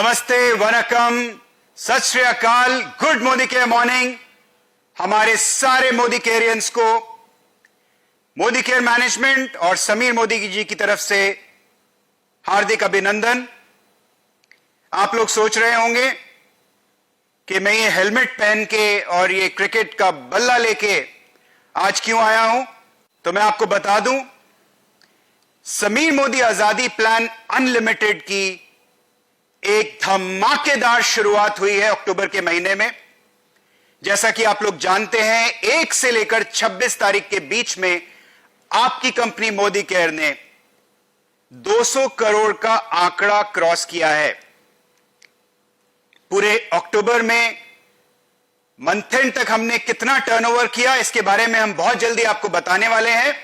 नमस्ते, वनकम, सत श्री अकाल, गुड मोदी केयर मॉर्निंग। हमारे सारे मोदी केयरियंस को मोदी केयर मैनेजमेंट और समीर मोदी जी की तरफ से हार्दिक अभिनंदन। आप लोग सोच रहे होंगे कि मैं ये हेलमेट पहन के और ये क्रिकेट का बल्ला लेके आज क्यों आया हूं, तो मैं आपको बता दूं, समीर मोदी आजादी प्लान अनलिमिटेड की एक धमाकेदार शुरुआत हुई है अक्टूबर के महीने में। जैसा कि आप लोग जानते हैं, 1 से लेकर 26 तारीख के बीच में आपकी कंपनी मोदी केयर ने 200 करोड़ का आंकड़ा क्रॉस किया है। पूरे अक्टूबर में मंथ एंड तक हमने कितना टर्नओवर किया, इसके बारे में हम बहुत जल्दी आपको बताने वाले हैं।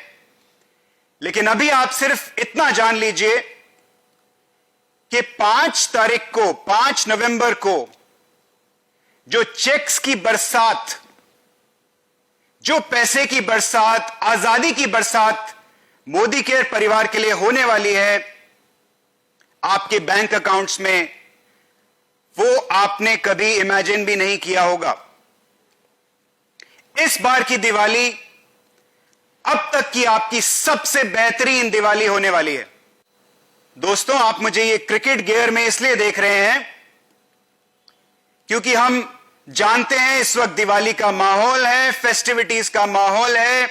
लेकिन अभी आप सिर्फ इतना जान लीजिए कि 5 नवंबर को जो चेक्स की बरसात, जो पैसे की बरसात, आजादी की बरसात मोदी केयर परिवार के लिए होने वाली है आपके बैंक अकाउंट्स में, वो आपने कभी इमेजिन भी नहीं किया होगा। इस बार की दिवाली अब तक की आपकी सबसे बेहतरीन दिवाली होने वाली है। दोस्तों, आप मुझे ये क्रिकेट गियर में इसलिए देख रहे हैं क्योंकि हम जानते हैं इस वक्त दिवाली का माहौल है, फेस्टिविटीज का माहौल है,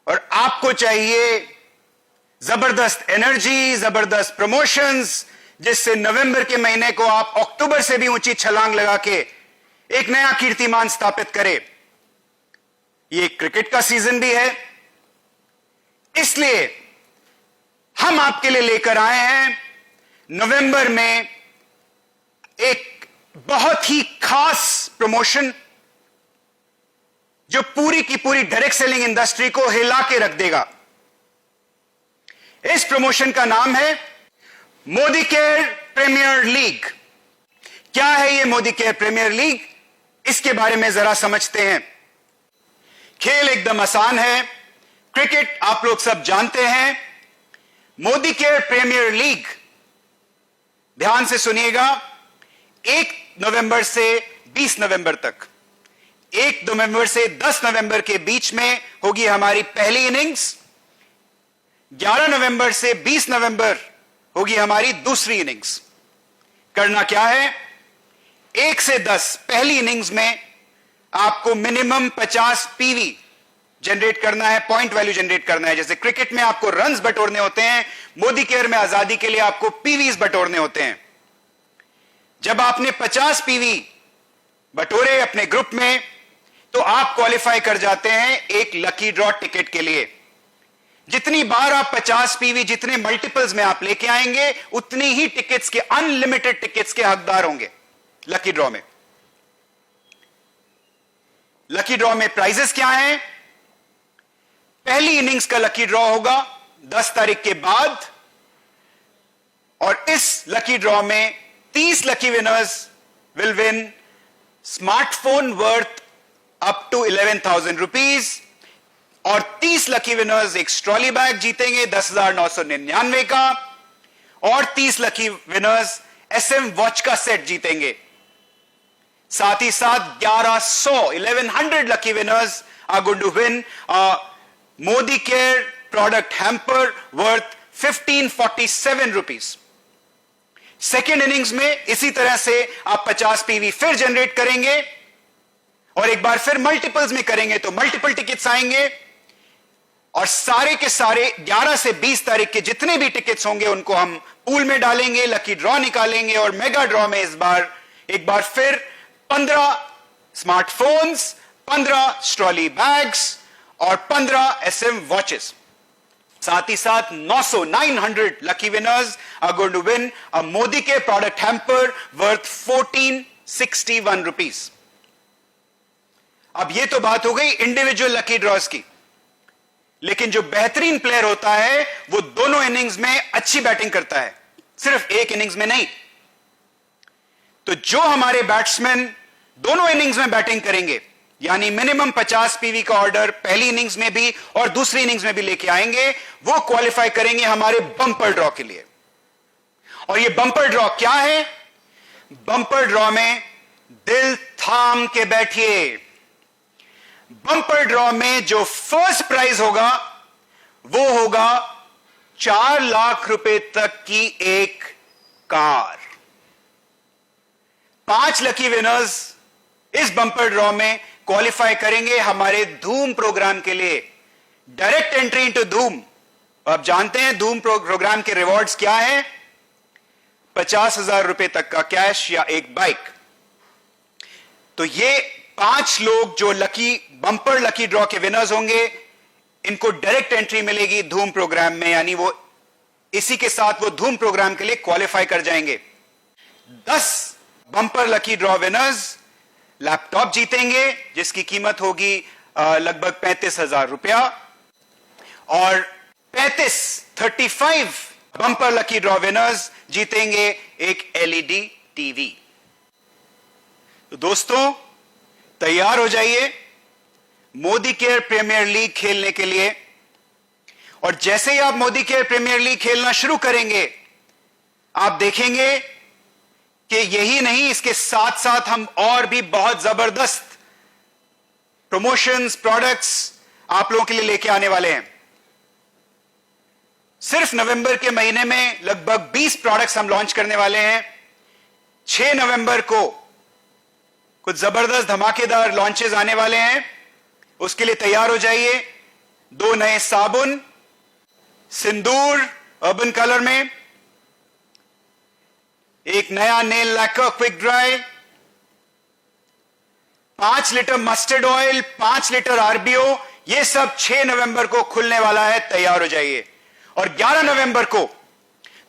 और आपको चाहिए जबरदस्त एनर्जी, जबरदस्त प्रमोशंस, जिससे नवंबर के महीने को आप अक्टूबर से भी ऊंची छलांग लगा के एक नया कीर्तिमान स्थापित करें। ये क्रिकेट का सीजन भी है, इसलिए हम आपके लिए लेकर आए हैं नवंबर में एक बहुत ही खास प्रमोशन जो पूरी की पूरी डायरेक्ट सेलिंग इंडस्ट्री को हिला के रख देगा। इस प्रमोशन का नाम है मोदी केयर प्रीमियर लीग। क्या है ये मोदी केयर प्रीमियर लीग, इसके बारे में जरा समझते हैं। खेल एकदम आसान है, क्रिकेट आप लोग सब जानते हैं। मोदी केयर प्रीमियर लीग, ध्यान से सुनिएगा, 1 नवंबर से 20 नवंबर तक, 1 नवंबर से 10 नवंबर के बीच में होगी हमारी पहली इनिंग्स। 11 नवंबर से 20 नवंबर होगी हमारी दूसरी इनिंग्स। करना क्या है, 1 से 10 पहली इनिंग्स में आपको मिनिमम 50 पीवी जनरेट करना है, पॉइंट वैल्यू जनरेट करना है। जैसे क्रिकेट में आपको रन्स बटोरने होते हैं, मोदी केयर में आजादी के लिए आपको पीवीज बटोरने होते हैं। जब आपने 50 पीवी बटोरे अपने ग्रुप में, तो आप क्वालिफाई कर जाते हैं एक लकी ड्रॉ टिकट के लिए। जितनी बार आप 50 पीवी, जितने मल्टीपल्स में आप लेके आएंगे, उतनी ही टिकट्स के, अनलिमिटेड टिकट्स के हकदार होंगे लकी ड्रॉ में। लकी ड्रॉ में प्राइजेस क्या हैं? पहली इनिंग्स का लकी ड्रॉ होगा 10 तारीख के बाद, और इस लकी ड्रॉ में 30 lucky winners will win smartphone worth up to 11,000 rupees, और 30 लकी विनर्स एक ट्रॉली बैग जीतेंगे 10,999 का, और 30 लकी विनर्स SM वॉच का सेट जीतेंगे। साथ ही साथ 1100 lucky winners are going to win Modi care product hamper worth 1547 rupees. Second innings में इसी तरह से आप 50 पीवी फिर जनरेट करेंगे, और एक बार फिर मल्टीपल्स में करेंगे तो मल्टीपल टिकट्स आएंगे, और सारे के सारे 11 से 20 तारीख के जितने भी टिकट्स होंगे उनको हम पूल में डालेंगे, लकी ड्रॉ निकालेंगे, और मेगा ड्रॉ में इस बार एक बार फिर 15 स्मार्टफोन्स, 15 ट्रॉली बैग्स और 15 SM वॉचेस। साथ ही साथ 900 lucky winners are going to win a Modi के प्रोडक्ट हैम्पर वर्थ 1461 रुपीज। अब ये तो बात हो गई इंडिविजुअल लकी ड्रॉज की, लेकिन जो बेहतरीन प्लेयर होता है वो दोनों इनिंग्स में अच्छी बैटिंग करता है, सिर्फ एक इनिंग्स में नहीं। तो जो हमारे बैट्समैन दोनों इनिंग्स में बैटिंग करेंगे, यानी मिनिमम 50 पीवी का ऑर्डर पहली इनिंग्स में भी और दूसरी इनिंग्स में भी लेके आएंगे, वो क्वालिफाई करेंगे हमारे बंपर ड्रॉ के लिए। और ये बंपर ड्रॉ क्या है, बंपर ड्रॉ में दिल थाम के बैठिए। बंपर ड्रॉ में जो फर्स्ट प्राइज होगा वो होगा 4 लाख रुपए तक की एक कार। 5 लकी विनर्स इस बंपर ड्रॉ में क्वालिफाई करेंगे हमारे धूम प्रोग्राम के लिए। डायरेक्ट एंट्री इनटू धूम। आप जानते हैं धूम प्रोग्राम के रिवॉर्ड्स क्या है? 50,000 रुपए तक का कैश या एक बाइक। तो ये 5 लोग जो बंपर लकी ड्रॉ के विनर्स होंगे, इनको डायरेक्ट एंट्री मिलेगी धूम प्रोग्राम में, यानी वो इसी के साथ वो धूम प्रोग्राम के लिए क्वालिफाई कर जाएंगे। 10 bumper lucky draw winners laptop जीतेंगे जिसकी कीमत होगी लगभग 35,000 रुपया, और 35 बंपर लकी ड्रॉ विनर्स जीतेंगे एक एलईडी टीवी। तो दोस्तों तैयार हो जाइए मोदी केयर प्रीमियर लीग खेलने के लिए। और जैसे ही आप मोदी केयर प्रीमियर लीग खेलना शुरू करेंगे, आप देखेंगे कि यही नहीं, इसके साथ साथ हम और भी बहुत जबरदस्त प्रमोशंस, प्रोडक्ट्स आप लोगों के लिए लेके आने वाले हैं। सिर्फ नवंबर के महीने में लगभग 20 प्रोडक्ट्स हम लॉन्च करने वाले हैं। 6 नवंबर को कुछ जबरदस्त धमाकेदार लॉन्चेस आने वाले हैं, उसके लिए तैयार हो जाइए। 2 नए साबुन, सिंदूर अर्बन कलर में, एक नया nail lacquer quick dry, 5 litre mustard oil, 5 litre RBO, ये सब 6 नवंबर को खुलने वाला है, तैयार हो जाइए। और 11 नवंबर को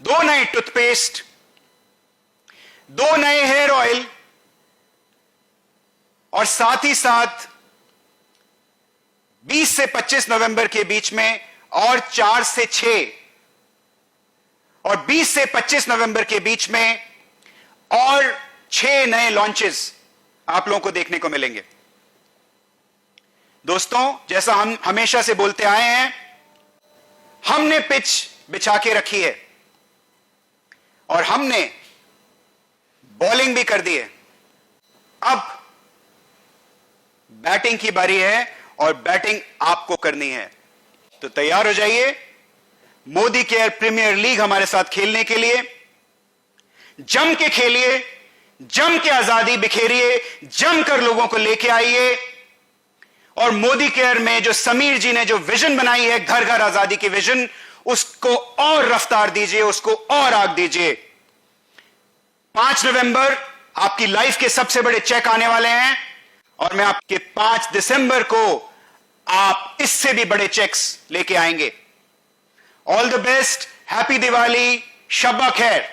2 नए टूथपेस्ट, 2 नए हेयर ऑयल, और साथ ही साथ 20 से 25 नवंबर के बीच में और 4 से 6 और 20 से 25 नवंबर के बीच में और 6 नए लॉन्चेस आप लोगों को देखने को मिलेंगे। दोस्तों जैसा हम हमेशा से बोलते आए हैं, हमने पिच बिछा के रखी है और हमने बॉलिंग भी कर दी है। अब बैटिंग की बारी है और बैटिंग आपको करनी है। तो तैयार हो जाइए मोदी केयर प्रीमियर लीग हमारे साथ खेलने के लिए। जम के खेलिए, जम के आजादी बिखेरिए, जमकर लोगों को लेके आइए। और मोदी केयर में जो समीर जी ने जो विजन बनाई है, घर घर आजादी की विजन, उसको और रफ्तार दीजिए, उसको और आग दीजिए। 5 नवंबर आपकी लाइफ के सबसे बड़े चेक आने वाले हैं और मैं आपके 5 दिसंबर को आप इससे भी बड़े चेक्स लेके आएंगे। All the best, happy Diwali, शब्बा खैर।